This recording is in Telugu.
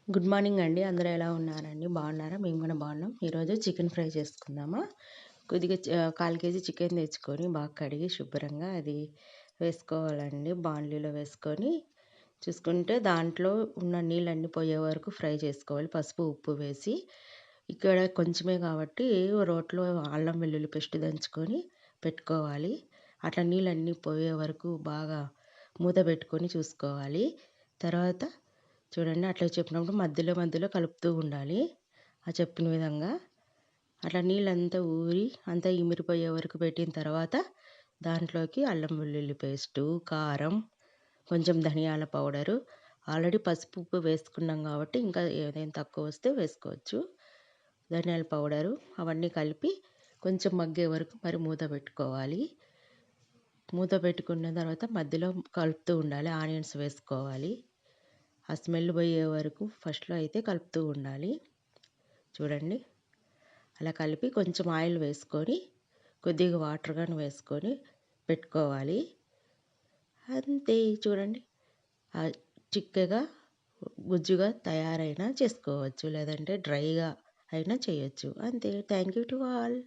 గుడ్ మార్నింగ్ అండి. అందరూ ఎలా ఉన్నారండి? బాగున్నారా? మేము కూడా బాగున్నాం. ఈరోజు చికెన్ ఫ్రై చేసుకుందామా? కొద్దిగా 1/4 కేజీ చికెన్ తెచ్చుకొని బాగా కడిగి శుభ్రంగా అది వేసుకోవాలండి. బాండ్లీలో వేసుకొని చూసుకుంటే దాంట్లో ఉన్న నీళ్ళన్నీ పోయే వరకు ఫ్రై చేసుకోవాలి. పసుపు, ఉప్పు వేసి. ఇక్కడ కొంచెమే కాబట్టి రోట్లో అల్లం వెల్లుల్లి పేస్ట్ దంచుకొని పెట్టుకోవాలి. అట్లా నీళ్ళన్నీ పోయే వరకు బాగా మూత పెట్టుకొని చూసుకోవాలి. తర్వాత చూడండి అట్లా చెప్పినప్పుడు మధ్యలో మధ్యలో కలుపుతూ ఉండాలి. ఆ చెప్పిన విధంగా. అట్లా నీళ్ళంతా ఊరి అంతా ఇమిరిపోయే వరకు పెట్టిన తర్వాత దాంట్లోకి అల్లం వెల్లుల్లి పేస్టు, కారం, కొంచెం ధనియాల పౌడరు, ఆల్రెడీ పసుపు, ఉప్పు వేసుకున్నాం కాబట్టి ఇంకా ఏదైనా తక్కువ వస్తే వేసుకోవచ్చు. ధనియాల పౌడరు అవన్నీ కలిపి కొంచెం మగ్గే వరకు మరి మూత పెట్టుకోవాలి. మూత పెట్టుకున్న తర్వాత మధ్యలో కలుపుతూ ఉండాలి. ఆనియన్స్ వేసుకోవాలి. ఆ స్మెల్ పోయే వరకు ఫస్ట్‌లో అయితే కలుపుతూ ఉండాలి. చూడండి. అలా కలిపి కొంచెం ఆయిల్ వేసుకొని, కొద్దిగా వాటర్ గాని వేసుకొని పెట్టుకోవాలి. అంతే చూడండి. చిక్కగా, గుజ్జుగా తయారైనా చేసుకోవచ్చు. లేదంటే డ్రైగా అయినా చేయొచ్చు. అంతే. Thank you to all.